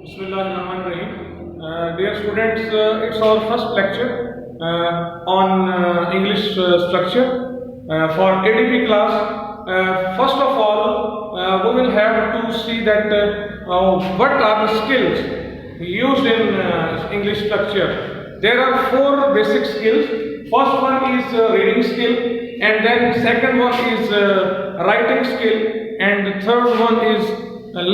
Bismillahirrahmanirrahim. Dear students, it's our first lecture on English structure for ADP class. First of all, we will have to see that what are the skills used in English structure. There are four basic skills. First one is reading skill, and then second one is writing skill, and the third one is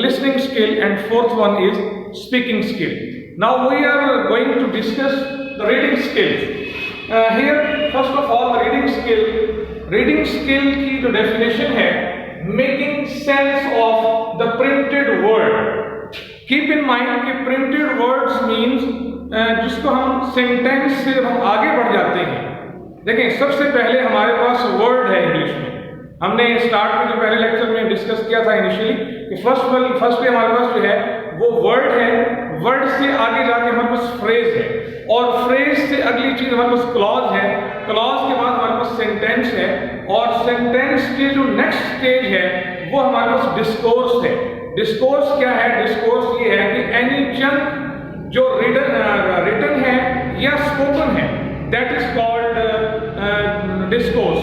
listening skill, and fourth one is speaking skill. Now we are going to discuss the reading skill. Here first of all reading skill की जो definition है making sense of the printed word. Keep in mind कि printed words means जिसको हम sentence से हम आगे बढ़ जाते हैं. देखें सबसे पहले हमारे पास word है इंग्लिश में. हमने स्टार्ट में जो पहले लेक्चर में डिस्कस किया था इनिशियली कि फर्स्ट हमारे पास जो है वो वर्ड है, वर्ड से आगे जाके हमारे पास फ्रेज है, और फ्रेज से अगली चीज हमारे पास क्लॉज है, क्लॉज के बाद हमारे पास सेंटेंस है, और सेंटेंस के जो नेक्स्ट स्टेज है वो हमारे पास डिस्कोर्स है. डिस्कोर्स क्या है? डिस्कोर्स ये है कि एनी चंक जो रिटन है या स्पोकन है, that is called discourse.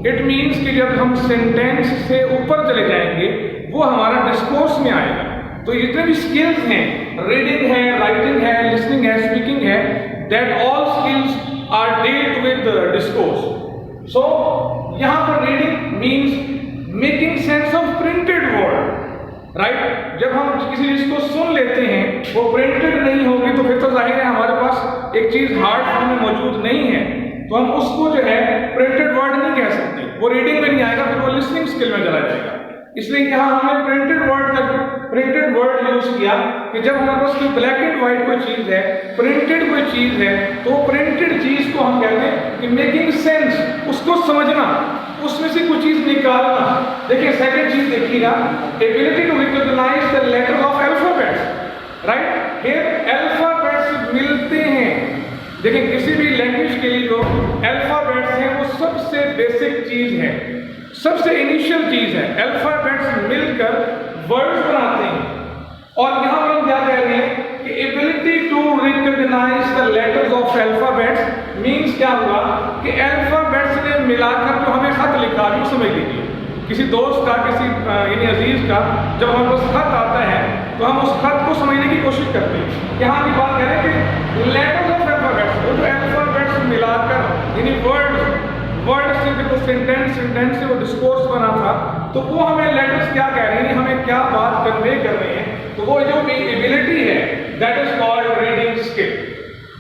It means कि जब हम सेंटेंस से ऊपर चले जाएंगे वो हमारा डिस्कोर्स में आएगा. तो जितने भी स्किल्स हैं, रीडिंग है, राइटिंग है, लिसनिंग है, स्पीकिंग है, that all skills are dealt with discourse. So यहाँ पर reading means making sense of printed word, right. जब हम किसी चीज को सुन लेते हैं वो प्रिंटेड नहीं होगी तो फिर तो जाहिर है हमारे पास एक चीज हार्ड फॉर्म में मौजूद नहीं है, तो हम उसको जो है प्रिंटेड वर्ड नहीं कह सकते. वो रीडिंग में नहीं आएगा, फिर वो लिसनिंग स्किल में चला जाएगा. इसलिए यहाँ हमने प्रिंटेड वर्ड यूज किया कि जब हमारे पास कोई ब्लैक एंड व्हाइट कोई चीज है, प्रिंटेड कोई चीज है, तो प्रिंटेड चीज को हम कहते हैं कि मेकिंग सेंस, उसको समझना, उसमें से कुछ चीज निकालना. देखिए सेकंड चीज देखिएगा, ability to recognise the letter of alphabets, right. Here alphabets मिलते हैं. देखिए किसी भी लैंग्वेज के लिए जो अल्फाबेट्स हैं वो सबसे बेसिक चीज है, सबसे इनिशियल चीज है. अल्फाबेट्स मिलकर वर्ड्स बनाते हैं. और यहां पर हम क्या कह रहे हैं कि ability to recognise the letters of alphabets means क्या हुआ कि अल्फाबेट्स ने मिलाकर जो हमें खत लिखा, यूं समझ लीजिए किसी दोस्त का, किसी यानी अजीज का जब हमारे पास खत आता है तो हम उस खत को समझने की कोशिश करते हैं. यहाँ की बात करें कि लेटर्स ऑफ अल्फाबेट्स, वो जो अल्फाबेट्स मिलाकर यानी वर्ड से फिर वो सेंटेंस से वो डिस्कोर्स बना था, तो वो हमें लेटर्स क्या कह रहे हैं, हमें क्या बात कन्वे कर रहे हैं, तो वो जो एबिलिटी है that is called reading skill,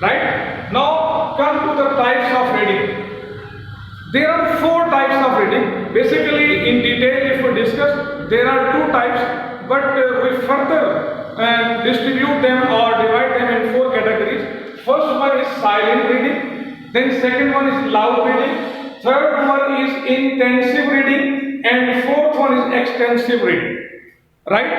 right. Now come to the types of reading. There are four types of reading. Basically, in detail, if we discuss, there are two types, but we further distribute them or divide them in four categories. First one is silent reading, then second one is loud reading, third one is intensive reading, and fourth one is extensive reading. Right?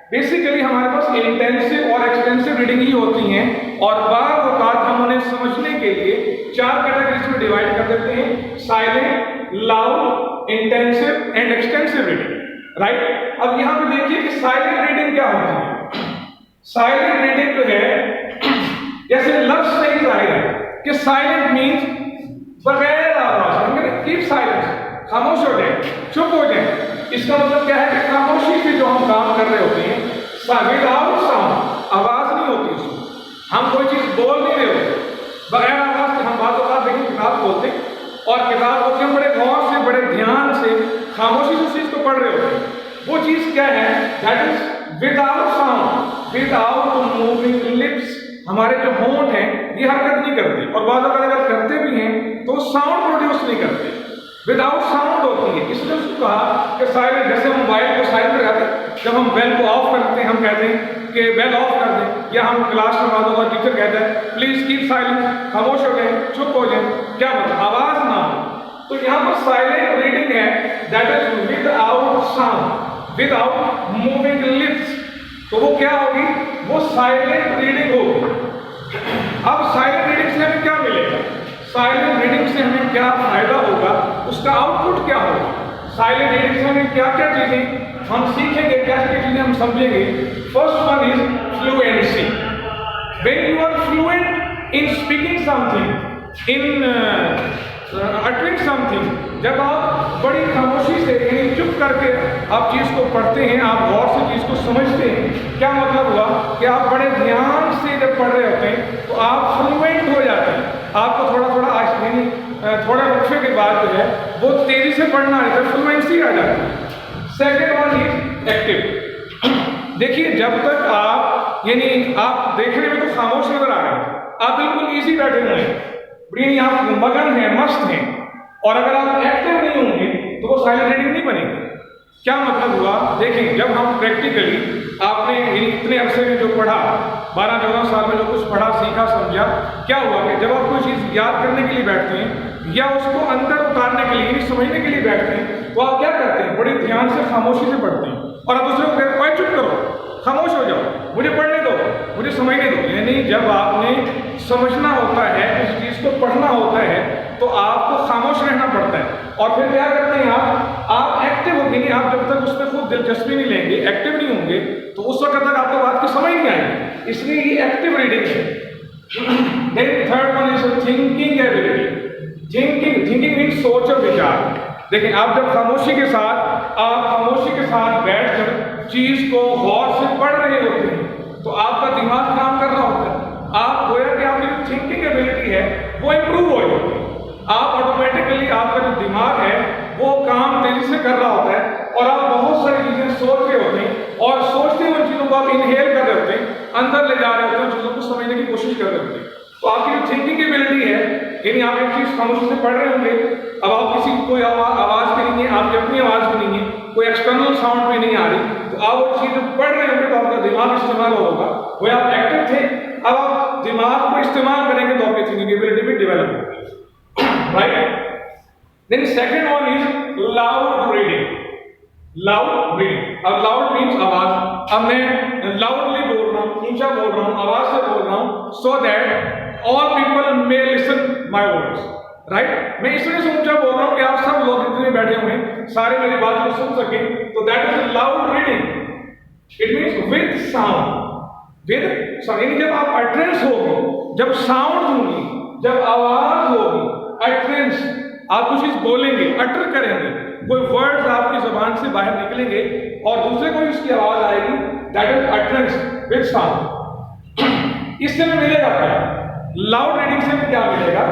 Basically हमारे पास intensive और extensive reading ही होती हैं, और बार औकात हम उन्हें समझने के लिए चार कैटेगरीज में डिवाइड कर देते हैं: silent, loud, intensive and extensive reading, right. अब यहाँ पे देखिए कि साइलेंट रीडिंग क्या होती है. साइलेंट रीडिंग जो है जैसे लफ्ज से ही जाहिर है कि साइलेंट मीन्स बगैर आवाज, कीप साइलेंस, खामोश हो जाए, चुप हो जाए. इसका मतलब क्या है कि खामोशी से जो हम काम कर रहे होते हैं, विदाउट साउंड, आवाज नहीं होती उसमें, हम कोई चीज बोल नहीं रहे होते, बगैर आवाज के हम बात देखिए किताब खोलते और किताब को हम बड़े गौर से, बड़े ध्यान से, खामोशी से उस चीज को पढ़ रहे होते हैं. वो चीज क्या है? That is without sound, without moving lips. हमारे जो होंठ हैं ये हरकत नहीं करते, और बाद अगर करते भी हैं तो साउंड प्रोड्यूस नहीं करते, विदाउट साउंड होती है. इसलिए उसको कहा कि साइलेंट. जैसे हम मोबाइल को साइलेंट लगाते हैं, जब हम बेल को ऑफ करते हैं हम कहते हैं कि बेल ऑफ कर दें, या हम क्लास में बात होगा टीचर कहता है प्लीज कीप साइलेंट, खामोश हो जाए, चुप हो जाए. क्या मतलब? आवाज ना हो. तो यहाँ पर साइलेंट रीडिंग है that is without sound, without moving lips. तो वो क्या होगी? वो साइलेंट रीडिंग होगी. अब साइलेंट रीडिंग से हमें क्या मिलेगा? साइलेंट रीडिंग से हमें क्या फायदा होगा, उसका आउटपुट क्या होगा? साइलेंट रीडिंग से हमें क्या क्या चीजें हम सीखेंगे, क्या क्या चीजें हम समझेंगे. First one is fluency. In speaking something, in uttering something, जब आप बड़ी खामोशी से यानी चुप करके आप चीज़ को पढ़ते हैं, आप गौर से चीज़ को समझते हैं, क्या मतलब हुआ कि आप बड़े ध्यान से जब पढ़ रहे होते हैं तो आप फ्लुएंट हो जाते हैं। आपको थोड़ा थोड़ा यानी थोड़ा वक्फे के बाद जो है वो तेजी से पढ़ना आ जाता है, फ्लुएंसी आ जाती है। Second one is active. देखिए, जब तक आप यानी आप देखने में तो खामोश नजर आ रहे हैं, आप बिल्कुल इजी बैठे हुए हैं, यानी आप मगन हैं, मस्त हैं, और अगर आप एक्टिव नहीं होंगे तो वो साइलेंट रीडिंग नहीं बनेगी। क्या मतलब हुआ, देखिए जब हम प्रैक्टिकली आपने इतने अरसे में जो पढ़ा, 12-14 साल में जो कुछ पढ़ा, सीखा, समझा, क्या हुआ कि जब आप कोई चीज़ याद करने के लिए बैठते हैं या उसको अंदर उतारने के लिए समझने के लिए बैठते हैं तो आप क्या करते हैं, बड़े ध्यान से खामोशी से पढ़ते हैं और आप दूसरे को कहते हैं चुप करो, खामोश हो जाओ, मुझे पढ़ने दो, मुझे समझने दो। यानी जब आपने समझना होता है, इस चीज़ को पढ़ना होता है तो आपको खामोश रहना पड़ता है। और फिर क्या करते हैं आप एक्टिव होंगे नहीं, आप जब तक उसमें खुद दिलचस्पी नहीं लेंगे, एक्टिव नहीं होंगे तो उस वक्त तक आपको बात की समझ नहीं आएगी, इसलिए ये एक्टिव रीडिंग है। Then third one is thinking ability. Thinking means सोच और विचार। देखिए, आप जब खामोशी के साथ बैठकर चीज को गौर से पढ़ रहे होते हैं तो आपका दिमाग काम कर रहा होता है, आप गोया कि आपकी जो थिंकिंग एबिलिटी है वो इंप्रूव हो जाती है। आप ऑटोमेटिकली आपका जो दिमाग है वो काम तेजी से कर रहा होता है और आप बहुत सारी चीजें सोच रहे होते हैं और सोचते हुए चीजों को आप इनहेल कर रहे होते हैं, अंदर ले जा रहे होते हैं, चीजों को समझने की कोशिश कर रहे होते हैं। तो आपकी जो थिंकिंग एबिलिटी है, यानी आप एक चीज खामोशी से पढ़ रहे होंगे, अब आप किसी कोई आवाज भी नहीं है, आपकी अपनी आवाज भी नहीं है, कोई एक्सटर्नल साउंड भी नहीं आ रही, तो आप वो चीज पढ़ रहे होंगे तो आपका दिमाग इस्तेमाल होगा। वो आप एक्टिव थे, अब आप दिमाग को इस्तेमाल करेंगे तो आपकी थिंकिंग एबिलिटी भी डेवलप होगी, right. Then second one is loud reading. Loud reading, अब लाउड मीन्स आवाज। अब मैं लाउडली बोल रहा हूँ, ऊंचा बोल रहा हूँ, आवाज से बोल रहा हूँ, so that all people may listen my words, right. मैं इसलिए से ऊंचा बोल रहा हूँ कि आप सब लोग जितने बैठे हुए हैं सारे मेरी बात को सुन सकें, तो that is loud reading. It means with sound, यानी जब आप अटरेंस होगी, जब साउंड होंगी, जब आवाज होगी, अटरेंस, आप कुछ चीज बोलेंगे, अटर करेंगे, कोई वर्ड्स आपकी जुबान से बाहर निकलेंगे और दूसरे को इसकी आवाज आएगी, that is utterance with sound. इससे हमें मिलेगा क्या? लाउड रीडिंग से हमें क्या मिलेगा?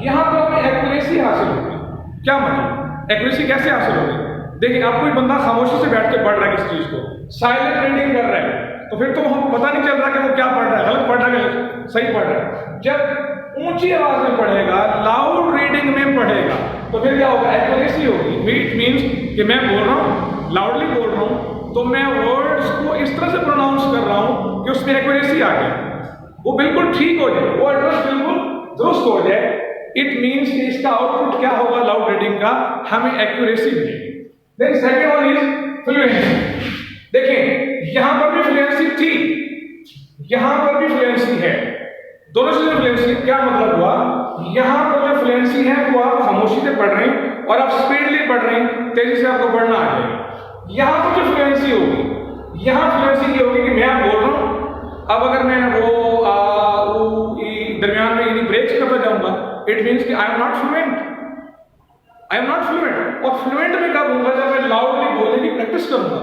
यहां पर हमें एक्यूरेसी हासिल होगी। क्या मतलब एक्यूरेसी कैसे हासिल होगी? देखिए, आप कोई बंदा खामोशी से बैठ के पढ़ रहा है किसी चीज को, साइलेंट रीडिंग कर रहा है, तो फिर तो हम पता नहीं चल रहा कि वो क्या पढ़ रहा है, गलत पढ़ रहा है, सही पढ़ रहा है। जब ऊंची आवाज में पढ़ेगा, लाउड रीडिंग में पढ़ेगा, तो फिर क्या होगा? एक्यूरेसी होगी। इट मीन्स कि मैं बोल रहा हूँ, लाउडली बोल रहा हूँ, तो मैं वर्ड्स को इस तरह से प्रोनाउंस कर रहा हूँ कि उसमें एक्यूरेसी आ जाए, वो बिल्कुल ठीक हो जाए, वो एड्रेस बिल्कुल दुरुस्त हो जाए। इट मीन्स कि इसका आउटपुट क्या होगा लाउड रीडिंग का? हमें एक्यूरेसी मिलेगी। Then second one is fluency. देखिए, यहां पर भी फ्लुएंसी थी, यहां पर भी फ्लुएंसी है, दोनों चीजें फ्लुएंसी। क्या मतलब हुआ? यहां पर जो फ्लुएंसी है वो आप खामोशी से पढ़ रहे हैं और आप स्पीडली पढ़ रहे हैं, तेजी से आपको पढ़ना आ जाएगा। यहां पर जो फ्लुएंसी होगी, यहां फ्लुएंसी ये होगी कि मैं बोल रहा हूं, अब अगर मैं वो दरमियान में यानी ब्रेक्स करता जाऊंगा, इट मीन्स कि I am not fluent, I am not fluent. और फ्लुएंट में कब होगा? जब मैं लाउडली बोलने की प्रैक्टिस करूंगा।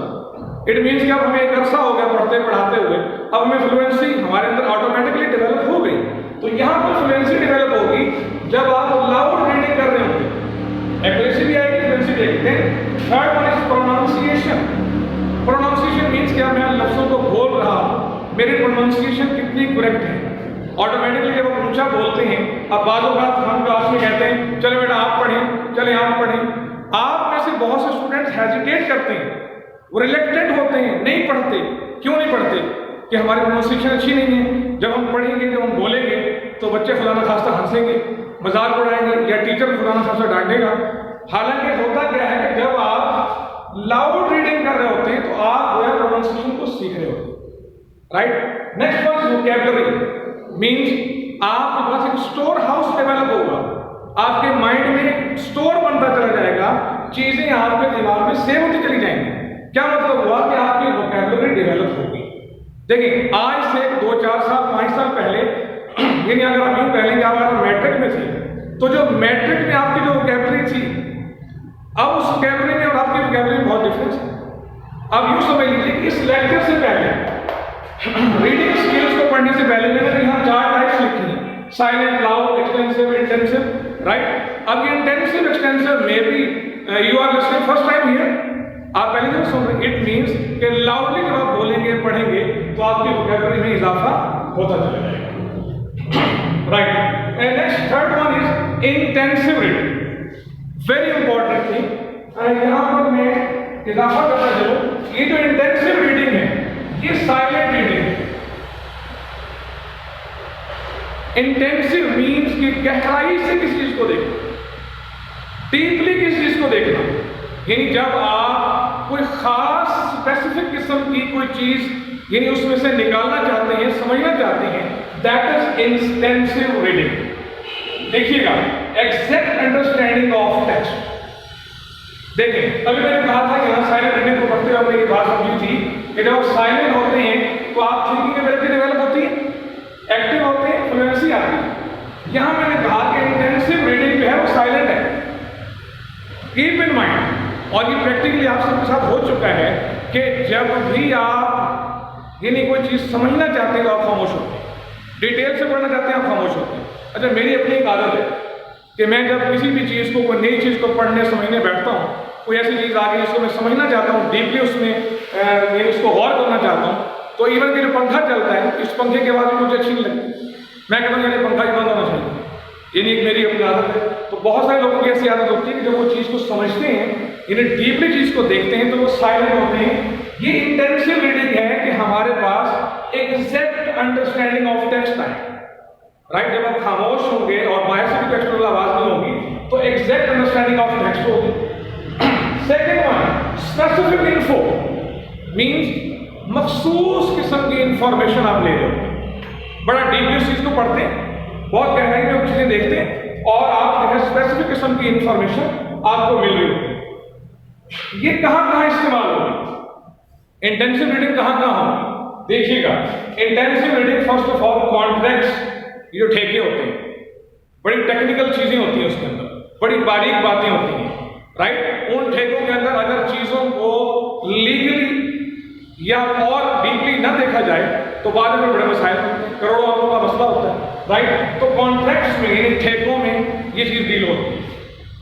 इट मीन्स कि अब हमें एक अरसा हो गया पढ़ते पढ़ाते हुए, अब हमें फ्लुएंसी हमारे अंदर ऑटोमेटिकली डेवलप हो गई। तो यहाँ पर फ्लुएंसी डेवलप होगी जब आप लाउड रीडिंग कर रहे होंगे, एक्यूरेसी भी आएगी, फ्लुएंसी भी आएगी। Third one is pronunciation. Pronunciation means क्या? मैं लफ्जों को बोल रहा हूँ, मेरी प्रोनाउंसिएशन कितनी करेक्ट है। ऑटोमेटिकली जब आप ऊंचा बोलते हैं, अब बातों बात हम क्लास में कहते हैं चले बेटा आप पढ़ें, चले आप पढ़ें, आप में से बहुत से स्टूडेंट्स हेजिटेट करते हैं, वो रिलेक्टेड होते हैं, नहीं पढ़ते। क्यों नहीं पढ़ते? कि हमारी प्रोनाउंसिएशन अच्छी नहीं है। जब हम पढ़ेंगे, जब हम बोलेंगे तो बच्चे खुदा न खास्ता हंसेंगे, मजाक उड़ाएंगे या टीचर खुदा न खास्ता डांटेगा। हालांकि होता क्या है कि जब आप लाउड रीडिंग कर रहे होते हैं तो आप वो प्रोनाउंसिएशन को सीख रहे होते हैं, right. Next one is vocabulary. Means आपके पास एक स्टोर हाउस डेवलप होगा, आपके माइंड में एक स्टोर बनता चला जाएगा, चीजें आपके दिमाग में सेव होती चली जाएंगी। क्या मतलब हुआ? कि आपकी वोकैबुलरी डेवलप होगी। देखिए, आज से 2-4 साल 5 साल पहले यानी अगर आप यूँ कह लेंगे आप अगर मैट्रिक में थे तो जो मैट्रिक में आपकी जो वोकैबुलरी थी, अब उस वोकैबुलरी में और आपकी वोकैबुलरी में बहुत डिफरेंस है। अब यूँ समझ लीजिए कि इस लेक्चर से पहले रीडिंग स्किल्स को पढ़ने से पहले मैंने यहाँ 4 टाइप्स लिखी हैं, silent, loud, extensive, intensive, right. अब ये इंटेंसिव एक्सटेंसिव में भी you are listening first time here, आप पहली बार सुन रहे, इट मीन्स कि लाउडली जब आप बोलेंगे पढ़ेंगे तो आपकी वोकैबुलरी में इजाफा होता चला जाएगा, right. And next third one is intensive reading, very important thing. यहाँ पर मैं इजाफा करना चलूँ, ये जो इंटेंसिव रीडिंग है ये साइलेंट रीडिंग है। इंटेंसिव मीन्स कि गहराई से किसी चीज को देखना, डीपली किसी चीज को देखना, यानी जब आप कोई खास स्पेसिफिक किस्म की कोई चीज यानी उसमें से निकालना चाहते हैं, समझना चाहते हैं, दैट इज इंटेंसिव रीडिंग। देखिएगा, एग्जैक्ट अंडरस्टैंडिंग ऑफ टेक्स्ट। देखें, अभी मैंने कहा था कि यहाँ साइलेंट रीडिंग को पढ़ते हुए हमने ये बात समझी थी कि जब साइलेंट होते हैं तो आप थिंकिंग एबिलिटी डेवलप होती है, एक्टिव होते हैं, फ्लुएंसी आती है। यहाँ मैंने कहा कि इंटेंसिव रीडिंग जो है वो साइलेंट है, कीप इन माइंड। और ये प्रैक्टिकली आप सबके साथ हो चुका है कि जब भी आप यानी कोई चीज़ समझना चाहते हैं तो आप खामोश होते हैं, डिटेल से पढ़ना चाहते हैं आप खामोश होते हैं। अच्छा, मेरी अपनी एक आदत है कि मैं जब किसी भी चीज़ को, कोई नई चीज़ को पढ़ने समझने बैठता हूँ, कोई ऐसी चीज़ आ गई जिसको मैं समझना चाहता हूँ, डीपली उसमें यानी उसको गौर करना चाहता हूँ, तो इवन कि जो पंखा चलता है इस पंखे के बाद मुझे अच्छी नहीं लगती, मैं कहता हूँ यानी पंखा ही बंद होना चाहिए, यानी एक मेरी अपनी आदत है। तो बहुत सारे लोगों की ऐसी आदत होती है कि जब वो चीज़ को समझते हैं, यानी डीपली चीज़ को देखते हैं, तो वो साइलेंट होते हैं। ये इंटेंसिव रीडिंग है कि हमारे पास एग्जैक्ट अंडरस्टैंडिंग ऑफ टेक्स्ट है, राइट। जब आप खामोश होंगे और बाहर से भी टेक्सचुअल आवाज नहीं होगी तो एग्जैक्ट अंडरस्टैंडिंग ऑफ टेक्स्ट होगी। Second one, specific info means मखसूस किस्म की इंफॉर्मेशन आप ले रहे हो, बड़ा डीपली उस चीज को पढ़ते हैं, बहुत गहराई में चीजें देखते हैं और आप जो है स्पेसिफिक किस्म की इंफॉर्मेशन आपको मिल रही होगी। ये कहाँ इस्तेमाल होगी, इंटेंसिव रीडिंग कहाँ होगी? देखिएगा, intensive reading first of all contracts, ये जो ठेके होते हैं, बड़ी टेक्निकल चीजें होती हैं उसके अंदर, बड़ी बारीक बातें होती हैं, राइट। उन ठेकों के अंदर अगर चीजों को लीगली या और डीपली ना देखा जाए तो बाद में बड़े मसाइल होते हैं, करोड़ों अरबों का मसला होता है, राइट। तो कॉन्ट्रैक्ट्स में यानी ठेकों में ये चीज डील होती है।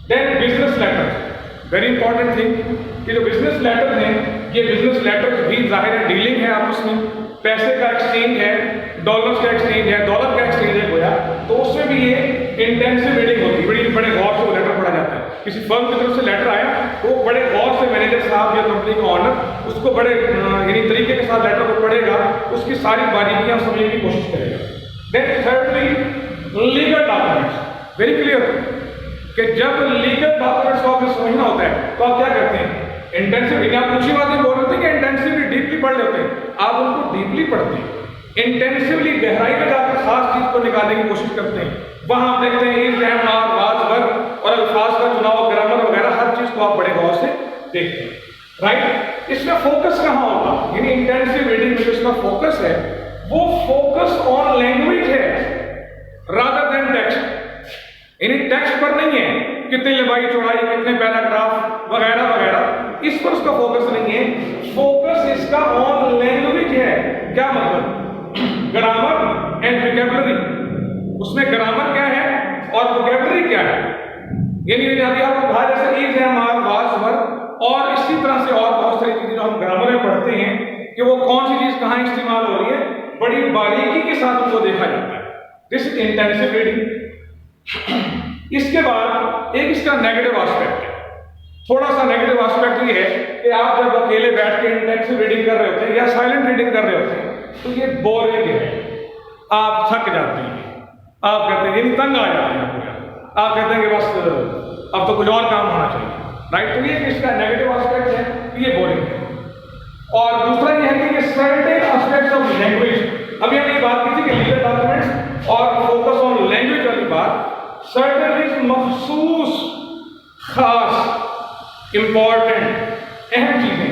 Then business letter, very important thing कि जो बिजनेस लेटर हैं, ये बिजनेस लेटर भी जाहिर है डीलिंग है आपस में, पैसे का एक्सचेंज है, डॉलर्स का एक्सचेंज है, डॉलर का एक्सचेंज है गोया, तो उसमें भी ये इंटेंसिव रीडिंग होती है, बड़े गौर से वो लेटर पढ़ा जाता है। किसी फर्म की तरफ से लेटर आया तो बड़े गौर से मैनेजर साहब या कंपनी का ऑनर उसको बड़े यानी तरीके के साथ लेटर को पढ़ेगा, उसकी सारी बारीकियां समझने की कोशिश करेगा। Then thirdly legal documents, very clear कि जब लीगल डॉक्यूमेंट्स को आपको समझना होता है तो आप क्या करते हैं, इंटेंसिव, आप दूसरी बातें बोल रहे थे कि इंटेंसिवली डीपली पढ़ लेते हैं, आप उनको डीपली पढ़ते हैं, इंटेंसिवली गहराई में जाकर खास चीज को निकालने की कोशिश करते हैं। वहां आप देखते हैं इज, एम, आर, वाज, वर और अल्फाज का चुनाव, ग्रामर वगैरह हर चीज को आप बड़े गौर से देखते हैं, राइट। इसमें फोकस कहाँ होगा, यानी इंटेंसिव रीडिंग में जो इसका फोकस है वो फोकस ऑन लैंग्वेज है रादर देन टेक्स्ट, यानी टेक्स्ट पर नहीं है, कितनी लंबाई चौड़ाई, कितने पैराग्राफ वगैरह वगैरह, इस पर उसका फोकस नहीं है, फोकस इसका ऑन लैंग्वेज है। क्या मतलब, ग्रामर एंड वोकैबुलरी, उसमें ग्रामर क्या है और वोकैबुलरी क्या है, यानी यदि आपको कहा जैसे इज, एम, आर, वाज, वर और इसी तरह से और बहुत सारी चीजें जो हम ग्रामर में पढ़ते हैं कि वो कौन सी चीज कहाँ इस्तेमाल हो रही है, बड़ी बारीकी के साथ उनको देखा जाता है। This is intensive reading. इसके बाद एक इसका नेगेटिव एस्पेक्ट है, थोड़ा सा नेगेटिव एस्पेक्ट ये है कि आप जब अकेले बैठ के इंटेंसिव रीडिंग कर रहे होते हैं या साइलेंट रीडिंग कर रहे होते हैं तो ये बोरिंग है, आप थक जाते हैं, आप कहते हैं यानी तंग आ जाते हैं, आप कहते हैं कि बस अब तो कुछ और काम होना चाहिए, राइट। तो ये इसका नेगेटिव एस्पेक्ट है कि ये बोरिंग है। और दूसरा ये है कि ये सर्टेन एस्पेक्ट्स ऑफ लैंग्वेज, अभी हमने बात की थी कि लीगल डॉक्यूमेंट्स और फोकस ऑन लैंग्वेज वाली बात, सर्टेन मखसूस, खास, इंपॉर्टेंट, अहम चीजें,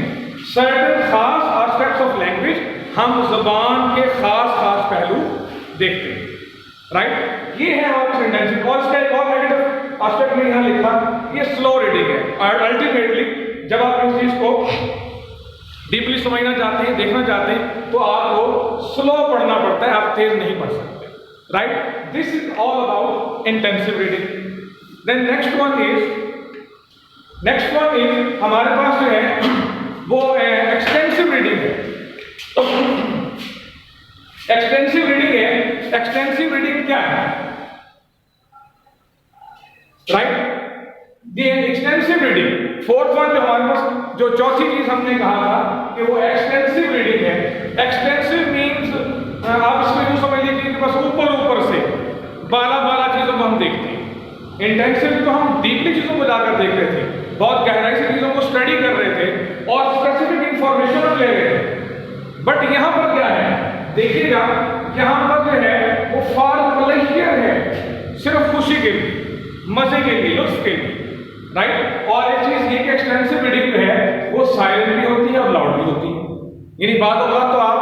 सर्टेन खास एस्पेक्ट्स ऑफ लैंग्वेज, हम जुबान के खास पहलू देखते हैं, राइट। ये है हमारा इंटेंसिव। और इसका एक और नेगेटिव एस्पेक्ट में यहाँ लिखा, ये स्लो रीडिंग है। और अल्टीमेटली जब आप इस चीज को डीपली समझना चाहते हैं, देखना चाहते हैं, तो आपको स्लो पढ़ना पड़ता है, आप तेज नहीं पढ़ सकते, right. This is all about intensive reading. Then next one is हमारे पास जो है वो एक्सटेंसिव रीडिंग है। एक्सटेंसिव रीडिंग है। एक्सटेंसिव रीडिंग क्या है, राइट। ये एक्सटेंसिव रीडिंग फोर्थ वन जो हमारे पास, जो चौथी चीज हमने कहा था कि वो एक्सटेंसिव रीडिंग है। एक्सटेंसिव मींस आप इसको यूं समझ लीजिए कि बस ऊपर से बाला चीजों को हम देखते हैं। इंटेंसिव तो हम डीपली चीजों को जाकर देख रहे थे, बहुत गहराई से चीजों को स्टडी कर रहे थे और स्पेसिफिक इंफॉर्मेशन ले रहे थे। बट यहां पर क्या है, देखिएगा यहां पर जो है वो फॉर प्लेजर है, सिर्फ खुशी के लिए, मजे के लिए, लुत्फ के लिए, राइट। और एक चीज ये कि एक्सटेंसिव रीडिंग जो है वो साइलेंट भी होती है और लाउड भी होती है। यानी बात तो आप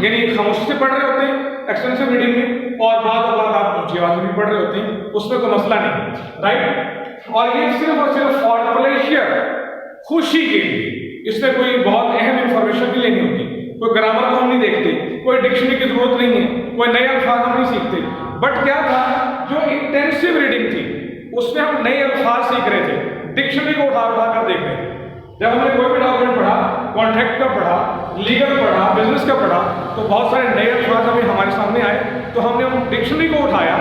यानी खामोशी से पढ़ रहे होते हैं एक्सटेंसिव रीडिंग में, और बात आप ऊंची आवाज में भी पढ़ रहे होते हैं, उसमें कोई मसला नहीं, राइट। और ये सिर्फ और सिर्फ फॉर प्लेजर, खुशी के लिए, इसमें कोई बहुत अहम इंफॉर्मेशन भी लेनी होती, कोई ग्रामर को हम नहीं देखते, कोई डिक्शनरी की जरूरत नहीं है, कोई नए अल्फाज हम नहीं सीखते। बट क्या था, जो इंटेंसिव रीडिंग थी उसमें हम नए अल्फाज सीख रहे थे, डिक्शनरी को उठा कर देख रहे थे। जब हमने कोई भी डॉक्यूमेंट पढ़ा, कॉन्ट्रैक्ट का पढ़ा, लीगल पढ़ा, बिजनेस का पढ़ा, तो बहुत सारे नए अल्फाज हमें हमारे सामने आए, तो हमने उन डिक्शनरी को उठाया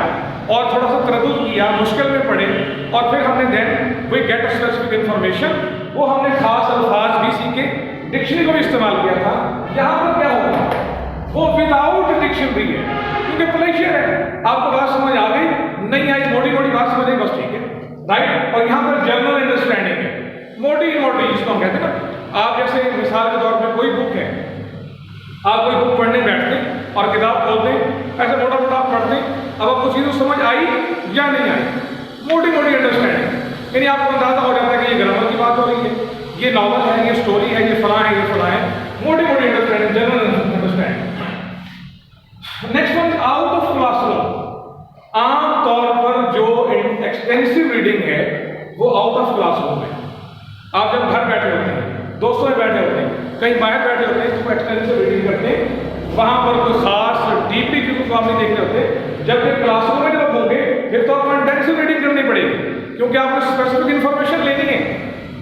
और थोड़ा सा तरद्दुद किया, मुश्किल में पढ़े, और फिर हमने then we get specific information, वो हमने खास अल्फाज भी सीखे, डिक्शनरी को भी इस्तेमाल किया था। यहाँ पर क्या होगा, वो विदाउट डिक्शनरी है, क्योंकि प्लेजर है। आपको बात समझ आ गई, नहीं आई, मोटी बात समझे, बस ठीक है, राइट। और यहाँ पर जनरल अंडरस्टैंडिंग है, मोटी जिसको हम कहते हैं ना। आप जैसे मिसाल के तौर पर कोई बुक है, आप कोई बुक पढ़ने बैठते और किताब खोलते, ऐसे मोटा आप पढ़ते, अब आपको चीज़ें समझ आई या नहीं आई, मोटी अंडरस्टैंडिंग, यानी आपको अंदाजा हो जाता है कि ये ग्रामर की बात हो रही है, ये नॉवल है, ये स्टोरी है, ये फला है, ये फला है, मोटी understanding, general understanding. Next one, out of classroom. आम तौर पर जो एक्सटेंसिव रीडिंग है वो आउट ऑफ क्लासरूम है। आप जब घर बैठे होते हैं, दोस्तों में बैठे होते हैं, कहीं बाहर बैठे होते हैं, तो एक्सटेंसिव रीडिंग करते हैं, वहां पर कोई खास डीपली चीजों को आप नहीं देख रहे होते। जब फिर क्लासरूम में जब होंगे, फिर तो आपको इंटेंसिव रीडिंग करनी पड़ेगी, क्योंकि आपको स्पेसिफिक इंफॉर्मेशन लेनी है,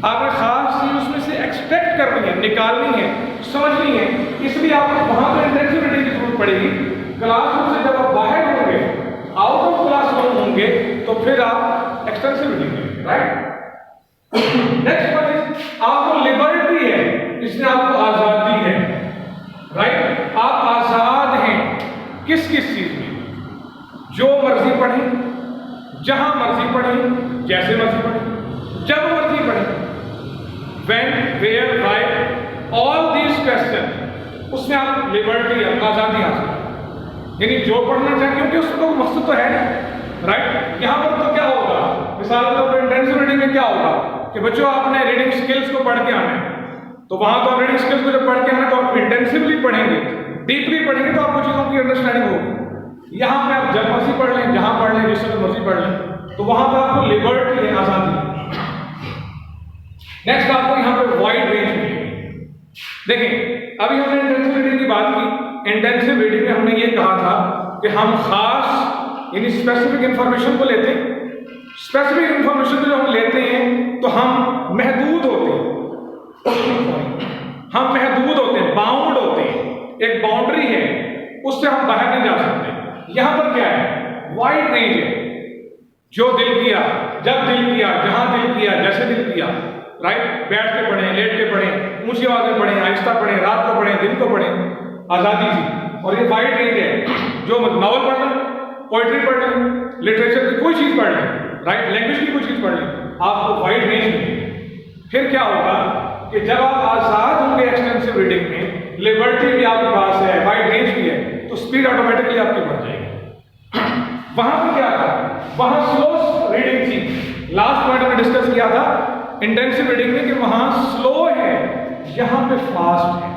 आपने खास चीज उसमें से एक्सट्रैक्ट करनी है, निकालनी है, समझनी है, इसलिए आपको वहां पर इंटेंसिव रीडिंग की जरूरत पड़ेगी। क्लासरूम से जब आप बाहर होंगे, आउट ऑफ क्लासरूम होंगे, तो फिर आप एक्सटेंसिव रीडिंग करेंगे, राइट। नेक्स्ट वन इज आपको लिबर्टी है, इसमें आपको आजादी है, राइट। आप आजाद हैं किस चीज में, जो मर्जी पढ़ें, जहां मर्जी पढ़ें, जैसे मर्जी पढ़ें, जब मर्जी पढ़ें, when, where, why, all these questions, उसमें आप लिबर्टी, आजादी हासिल, यानी जो पढ़ना चाहें, क्योंकि उसको मकसद तो है ना, राइट। यहाँ पर तो क्या होगा, मिसाल के तौर पर इंटेंसिव रीडिंग में क्या होगा कि बच्चों आपने रीडिंग स्किल्स को पढ़ के आना है, तो वहां तो आप रीडिंग स्किल्स को जब पढ़ के आना तो आप इंटेंसिवली पढ़ेंगे, डीपली पढ़ेंगे, तो आपको चीजों की अंडरस्टैंडिंग होगी। यहाँ पे आप जब मर्जी पढ़ लें, जहां पढ़ लें, जिस समय मर्जी पढ़ लें, तो वहां पर आपको लिबर्टी है, आजादी। नेक्स्ट आपको यहाँ पे वाइड रेंज मिलेगी। देखिए अभी हमने इंटेंसिव रीडिंग की बात की, इंटेंसिव रीडिंग में हमने ये कहा था कि हम खास यानी स्पेसिफिक इंफॉर्मेशन को लेते हैं। स्पेसिफिक इंफॉर्मेशन जो हम लेते हैं तो हम महदूद होते हैं, हम महदूद होते हैं, बाउंड होते हैं, एक बाउंड्री है, उससे हम बाहर नहीं जा सकते। यहां पर क्या है, वाइड रेंज है, जो दिल किया, जब दिल किया, जहां दिल किया, जैसे दिल किया, राइट। बैठ के पढ़ें, लेट के पढ़ें, ऊंची आवाज में पढ़ें, आहिस्ता पढ़ें, रात को पढ़ें, दिन को पढ़ें, आजादी थी। और ये वाइड रेंज है, जो नॉवल पढ़ लें, पोइट्री पढ़ लें, लिटरेचर की कोई चीज पढ़ लें, राइट, लैंग्वेज की कोई चीज पढ़ लें, आपको वाइड रेंज मिलेगी। फिर क्या होगा कि जब आप आजाद होंगे एक्सटेंसिव रीडिंग में, लिबर्टी भी आपके पास है, वाइड रेंज भी है, तो स्पीड ऑटोमेटिकली आपकी बढ़ जाएगी। वहां पर क्या था, वहां स्लो रीडिंग थी। लास्ट पॉइंट हमने डिस्कस किया था इंटेंसिव रीडिंग में कि वहां स्लो है, यहां पे फास्ट है।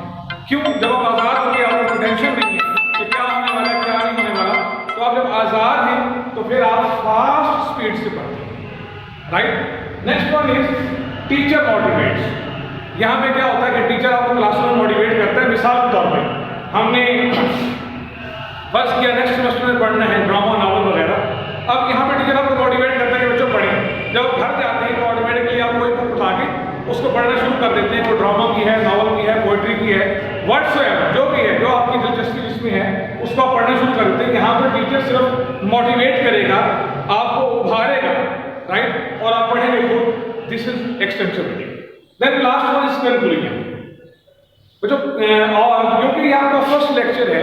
क्यों, जब आप आजाद होंगे, आपको टेंशन नहीं है कि क्या होने वाला, क्या नहीं होने वाला, तो आप जब आज़ाद हैं तो फिर आप फास्ट स्पीड से पढ़ते हैं, right. Next one is teacher motivates. यहाँ पे क्या होता है कि टीचर आपको क्लासरूम में मोटिवेट करता है। मिसाल के तौर पे हमने फर्स्ट किया नेक्स्ट सेमेस्टर में पढ़ना है ड्रामा नावल वगैरह। अब यहाँ पे टीचर आपको मोटिवेट करता है कि बच्चों पढ़ें। जब घर जाते हैं तो ऑटोमेटिकली आप कोई बुक उठा के उसको पढ़ना शुरू कर देते हैं। वो ड्रामा की है, नावल की है, पोइट्री की है, व्हाट्सएवर जो भी है, जो आपकी दिलचस्पी जिसमें है उसको आप पढ़ना शुरू कर देते हैं। यहाँ पर टीचर सिर्फ मोटिवेट करेगा, आपको उभारेगा, राइट, और आप पढ़ेंगे खुद। This is extensibility. Then last one is conclusion. बच्चों क्योंकि ये आपका फर्स्ट लेक्चर है,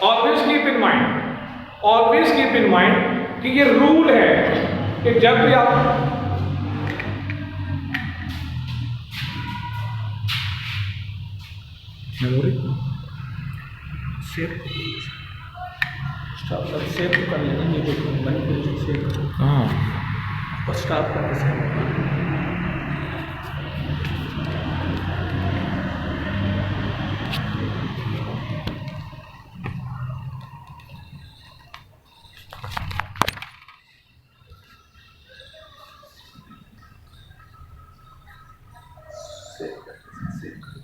ऑलवेज कीप इन माइंड कि ये रूल है कि जब भी आप सेव कर लेंगे। हाँ स्टार्ट करके